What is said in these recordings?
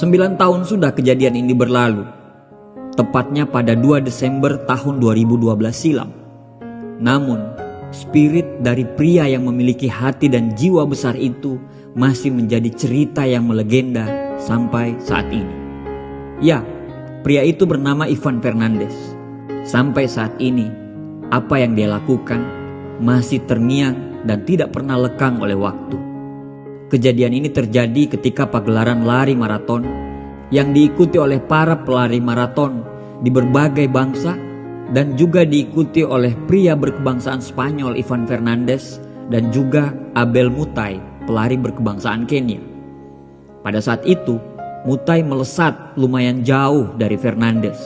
9 tahun sudah kejadian ini berlalu, tepatnya pada 2 Desember tahun 2012 silam. Namun, spirit dari pria yang memiliki hati dan jiwa besar itu masih menjadi cerita yang melegenda sampai saat ini. Ya, pria itu bernama Ivan Fernandez. Sampai saat ini, apa yang dia lakukan masih terngiang dan tidak pernah lekang oleh waktu. Kejadian ini terjadi ketika pagelaran lari maraton yang diikuti oleh para pelari maraton di berbagai bangsa dan juga diikuti oleh pria berkebangsaan Spanyol Ivan Fernandez dan juga Abel Mutai, pelari berkebangsaan Kenya. Pada saat itu, Mutai melesat lumayan jauh dari Fernandez.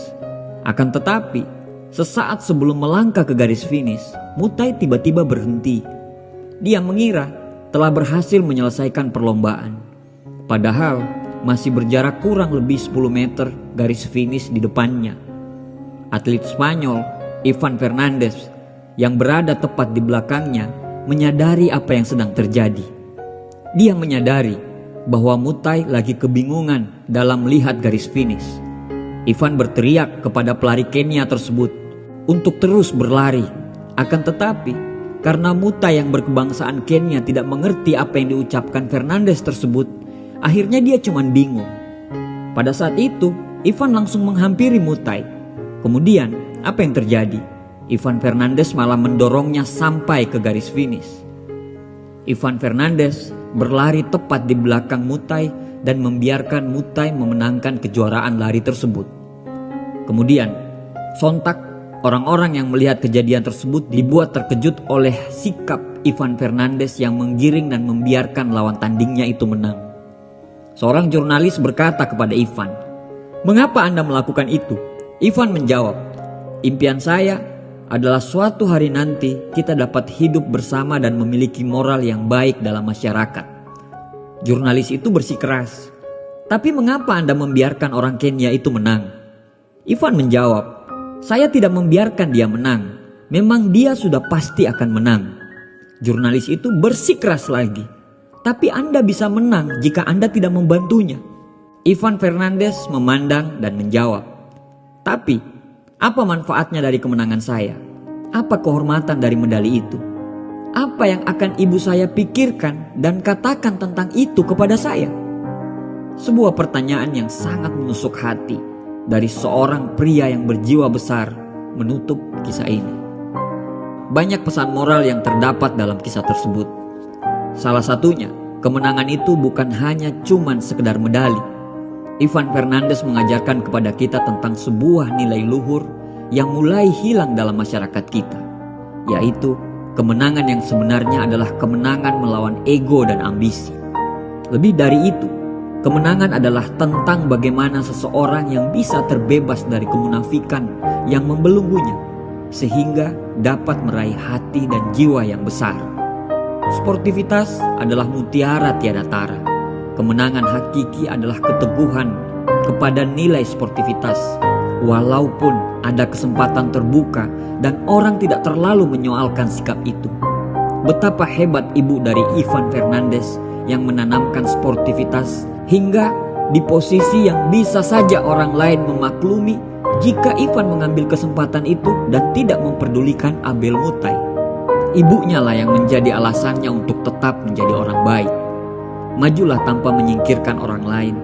Akan tetapi, sesaat sebelum melangkah ke garis finish, Mutai tiba-tiba berhenti. Dia mengira telah berhasil menyelesaikan perlombaan. Padahal masih berjarak kurang lebih 10 meter garis finish di depannya. Atlet Spanyol Ivan Fernandez yang berada tepat di belakangnya menyadari apa yang sedang terjadi. Dia menyadari bahwa Mutai lagi kebingungan dalam melihat garis finish. Ivan berteriak kepada pelari Kenya tersebut untuk terus berlari. Akan tetapi, karena Mutai yang berkebangsaan Kenya tidak mengerti apa yang diucapkan Fernandez tersebut, akhirnya dia cuma bingung. Pada saat itu, Ivan langsung menghampiri Mutai. Kemudian, apa yang terjadi? Ivan Fernandez malah mendorongnya sampai ke garis finish. Ivan Fernandez berlari tepat di belakang Mutai dan membiarkan Mutai memenangkan kejuaraan lari tersebut. Kemudian, sontak orang-orang yang melihat kejadian tersebut dibuat terkejut oleh sikap Ivan Fernandez yang menggiring dan membiarkan lawan tandingnya itu menang. Seorang jurnalis berkata kepada Ivan, "Mengapa Anda melakukan itu?" Ivan menjawab, "Impian saya adalah suatu hari nanti kita dapat hidup bersama dan memiliki moral yang baik dalam masyarakat." Jurnalis itu bersikeras, "Tapi mengapa Anda membiarkan orang Kenya itu menang?" Ivan menjawab, "Saya tidak membiarkan dia menang. Memang dia sudah pasti akan menang." Jurnalis itu bersikeras lagi, "Tapi Anda bisa menang jika Anda tidak membantunya." Ivan Fernandez memandang dan menjawab, "Tapi apa manfaatnya dari kemenangan saya? Apa kehormatan dari medali itu? Apa yang akan ibu saya pikirkan dan katakan tentang itu kepada saya?" Sebuah pertanyaan yang sangat menusuk hati dari seorang pria yang berjiwa besar menutup kisah ini. Banyak pesan moral yang terdapat dalam kisah tersebut. Salah satunya, kemenangan itu bukan hanya cuman sekedar medali. Ivan Fernandez mengajarkan kepada kita tentang sebuah nilai luhur yang mulai hilang dalam masyarakat kita, yaitu kemenangan yang sebenarnya adalah kemenangan melawan ego dan ambisi. Lebih dari itu, kemenangan adalah tentang bagaimana seseorang yang bisa terbebas dari kemunafikan yang membelenggunya, sehingga dapat meraih hati dan jiwa yang besar. Sportivitas adalah mutiara tiada tara. Kemenangan hakiki adalah keteguhan kepada nilai sportivitas, walaupun ada kesempatan terbuka dan orang tidak terlalu menyoalkan sikap itu. Betapa hebat ibu dari Ivan Fernandez yang menanamkan sportivitas hingga di posisi yang bisa saja orang lain memaklumi jika Ivan mengambil kesempatan itu dan tidak memperdulikan Abel Mutai. Ibunya lah yang menjadi alasannya untuk tetap menjadi orang baik. Majulah tanpa menyingkirkan orang lain,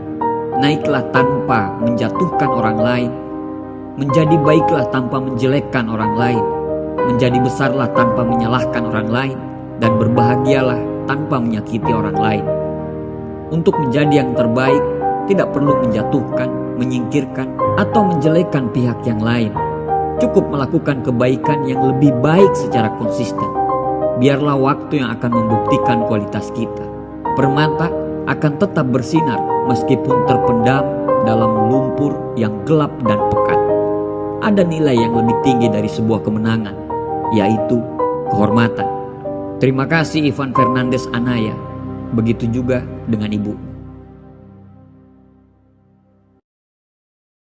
naiklah tanpa menjatuhkan orang lain, menjadi baiklah tanpa menjelekkan orang lain, menjadi besarlah tanpa menyalahkan orang lain, dan berbahagialah tanpa menyakiti orang lain. Untuk menjadi yang terbaik, tidak perlu menjatuhkan, menyingkirkan, atau menjelekkan pihak yang lain. Cukup melakukan kebaikan yang lebih baik secara konsisten. Biarlah waktu yang akan membuktikan kualitas kita. Permata akan tetap bersinar meskipun terpendam dalam lumpur yang gelap dan pekat. Ada nilai yang lebih tinggi dari sebuah kemenangan, yaitu kehormatan. Terima kasih Ivan Fernandez Anaya. Begitu juga dengan ibu.